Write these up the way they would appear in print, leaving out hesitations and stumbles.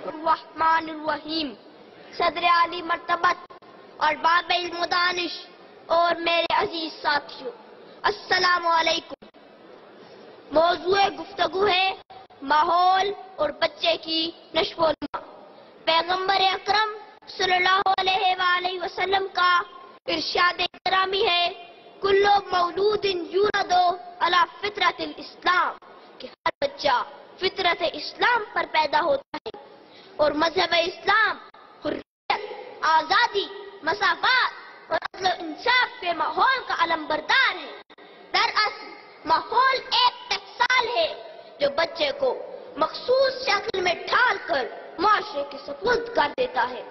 الرحمن الرحیم. صدر عالی مرتبت اور باب علم و دانش اور میرے عزیز ساتھیوں، السلام علیکم. موضوع گفتگو ہے ماحول اور بچے کی نشو و نما. پیغمبر اکرم صلی اللہ علیہ وآلہ وسلم کا ارشاد گرامی ہے، کل مولود یولد علی فطرت الاسلام، کہ ہر بچہ فطرت اسلام پر پیدا ہوتا ہے اور مذہب اسلام حریت، آزادی، مساوات اور عدل و انصاف کے ماحول کا علم بردار ہے. دراصل ماحول ایک ٹکسال ہے جو بچے کو مخصوص شکل میں ڈھال کر معاشرے کے سپرد کر دیتا ہے.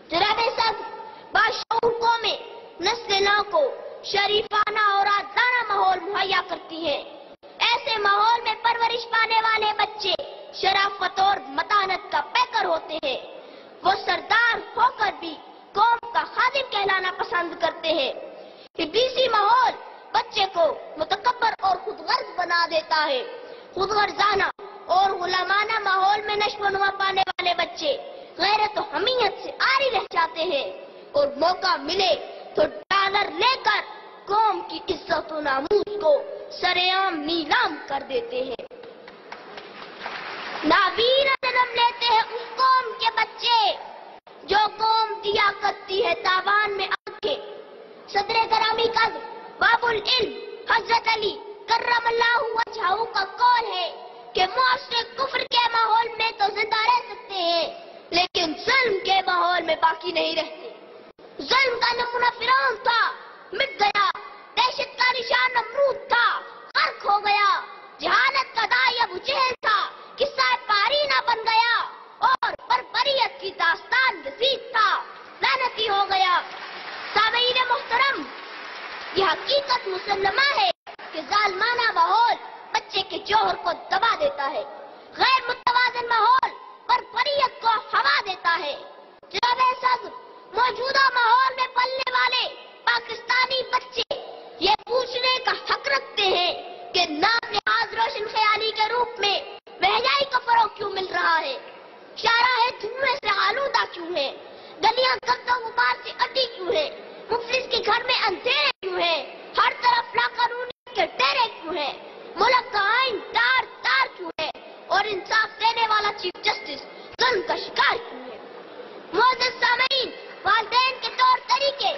جناب صدر باشعور قومیں نسل نو کو شریفانہ اور آزادانہ ماحول مہیا کرتی ہیں. ایسے ماحول میں پرورش پانے والے بچے شرافت اور متانت کا پیکر ہوتے ہیں. وہ سردار ہو کر بھی قوم کا خادم کہلانا پسند کرتے ہیں. ابلیسی ماحول بچے کو متکبر اور خود غرض بنا دیتا ہے. خود غرضانہ اور غلامانہ ماحول میں نشو و نما پانے والے بچے غیرت و حمیت سے عاری رہ جاتے ہیں اور موقع ملے تو ڈالر لے کر قوم کی عزت و ناموس کو سرعام نیلام کر دیتے ہیں. نابینا جنم لیتے ہیں اس قوم کے بچے جو قوم دیا کرتی ہے تاوان میں آنکھیں. صدر گرامی قدر باب العلم حضرت علی کرم اللہ وجہہ کا قول ہے کہ معاشرے کفر کے ماحول میں تو زندہ رہ سکتے ہیں لیکن ظلم کے ماحول میں باقی نہیں رہتے. ظلم کا نمونہ فرعون تھا، مٹ گیا. دہشت کا نشان نمرود تھا، غرق ہو گیا. جہالت کا داعی ابو جہل تھا، قصہ پارینہ بن گیا. اور بربریت کی داستان یزید تھا، لعنتی ہو گیا. سامعین محترم، یہ حقیقت مسلمہ ہے کہ ظالمانہ ماحول بچے کے جوہر کو دبا دیتا ہے. غیر متوازن ماحول بربریت کو ہوا دیتا ہے. جناب صدر، موجودہ ماحول میں پلنے والے پاکستانی بچے یہ پوچھنے کا حق رکھتے ہیں کہ نام نہاد روشن خیالی کے روپ میں مہنگائی کا فروغ کیوں مل رہا ہے؟ شاہراہیں دھوئیں سے آلودہ کیوں ہے؟ گلیاں گرد و غبار سے اڈی کیوں ہے؟ مفلس کے گھر میں اندھیرے کیوں ہے؟ ہر طرف لاقانونیت کے ڈیرے کیوں ہے؟ ملک کا آئین تار تار کیوں ہے؟ اور انصاف دینے والا چیف جسٹس ظلم کا شکار کیوں ہے؟ معزز سامعین، والدین کے طور طریقے،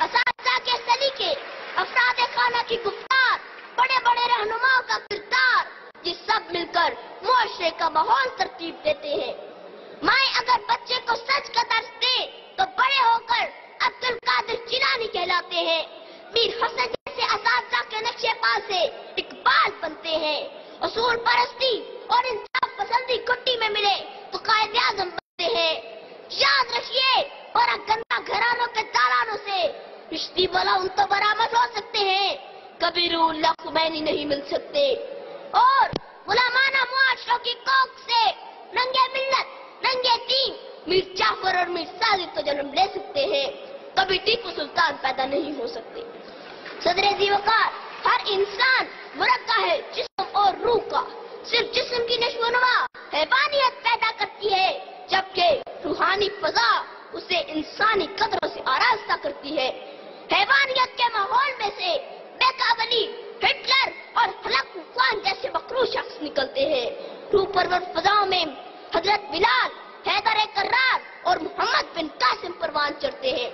اساتذہ کے سلیقے، افراد خانہ کی گفتار، بڑے بڑے رہنماؤں کا کردار، یہ سب مل کر معاشرے کا ماحول ترتیب دیتے ہیں. مائیں اگر بچے کو سچ کا درس دے تو بڑے ہو کر عبد القادر جیلانی کہلاتے ہیں. میر حسن جیسے اساتذہ کے نقشے پا سے اقبال بنتے ہیں. اصول پرستی اور انصاف پسندی گھٹی میں ملے تو قائد اعظم بنتے ہیں. یاد رکھیے، اور گندا گھرانوں کے دارانوں سے رشتی والا ان تو برآمد ہو سکتے ہیں، کبھی روح اللہ خمینی نہیں مل سکتے. اور غلامانہ معاشروں کی کوکھ سے ننگے ملت، ننگے دین میر جعفر اور میر صادق تو جنم لے سکتے ہیں، کبھی ٹیپو سلطان پیدا نہیں ہو سکتے. صدر ذی وقار، ہر انسان مرکب ہے جسم اور روح کا. صرف جسم کی نشو و نما حیوانیت پیدا کرتی ہے جبکہ روحانی فضا اسے انسانی قدروں سے آراستہ کرتی ہے. حیوانیت کے ماحول میں سے بیکاولی، ہٹلر اور ہلاک خوان جیسے مکروہ شخص نکلتے ہیں. روح پرور فضاؤں میں حضرت بلال، حیدر کرار اور محمد بن قاسم پروان چڑھتے ہیں.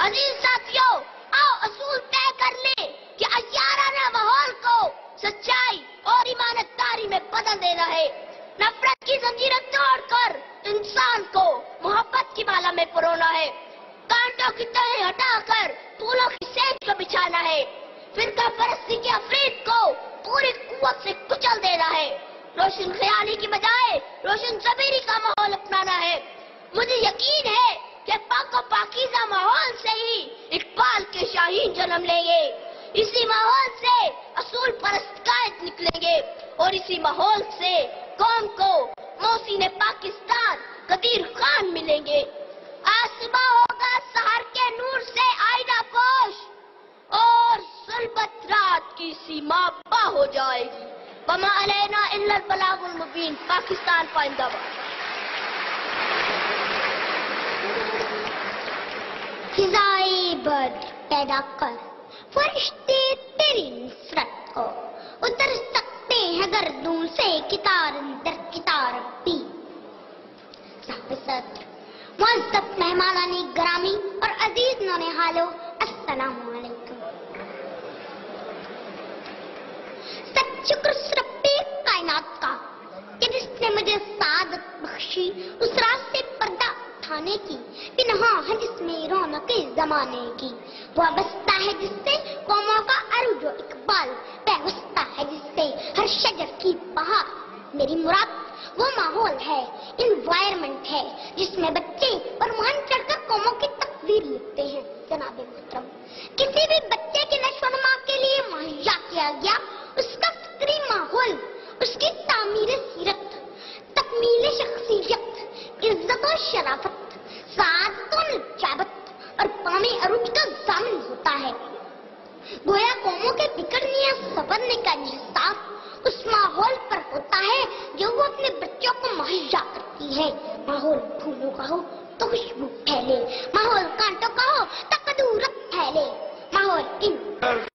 عزیز ساتھیوں، آؤ اصول طے کر لیں کہ عیارانہ ماحول کو سچائی اور ایمانت داری میں بدل دینا ہے. نفرت کی زنجیریں توڑ کر انسان کو محبت کی بالا میں پرونا ہے. کانٹوں کی تہیں ہٹا کر پھولوں کی سیج کو بچھانا ہے. فرقہ پرستی کے افرید کو پوری قوت سے کچل دینا ہے. روشن خیالی کی بجائے روشن ضمیری کا ماحول اپنانا ہے. مجھے یقین ہے کہ پاک و پاکیزہ ماحول سے ہی اقبال کے شاہین جنم لیں گے. اسی ماحول سے اصول پرست قائد نکلیں گے اور اسی ماحول سے قوم کو محسن پاکستان قدیر خان ملیں گے. آسماں ہوگا سحر کے نور سے آئینہ پوش اور ظلمت رات کی سیما پا ہو جائے گی. وما علینا الا البلاغ المبین. پاکستان پائندہ باد. فضائی بدر پیدا کر، فرشتے تیری نصرت کو اتر سکتے ہیں گردوں سے کتار در کتار اپنی۔ صاحب صدر، معزز مہمانان گرامی اور عزیز نونہالو، السلام علیکم۔ سب شکر رب کائنات کا کہ جس نے مجھے سعادت بخشی اس راز سے پردہ اٹھانے کی، پنہاں ہے جس میں رونق زمانے کی، وابستہ ہے جس سے قوموں کا عروج و اقبال، پیوستہ ہے جس سے ہر شجر کی بہار۔ میری مراد وہ ماحول ہے، انوائرمنٹ ہے جس میں بچے پروان چڑھ کر قوموں کی تقدیر لکھتے ہیں۔ جناب محترم، کسی بھی بچے کی نشو و نما کے لیے مہیا کیا گیا اس کا فطری ماحول، اس کی تعمیر سیرت، تکمیل شخصیت، عزت و شرافت، سعادت و نجابت اور پام عروج کا ضامن ہوتا ہے۔ گویا قوموں کے بگڑنے یا سنورنے کا انحصار اس ماحول پر ہوتا ہے جو وہ اپنے بچوں کو مہیا کرتی ہے۔ ماحول پھولوں کا ہو تو خوشبو پھیلے، ماحول کانٹوں کا ہو تو کدورت پھیلے، ماحول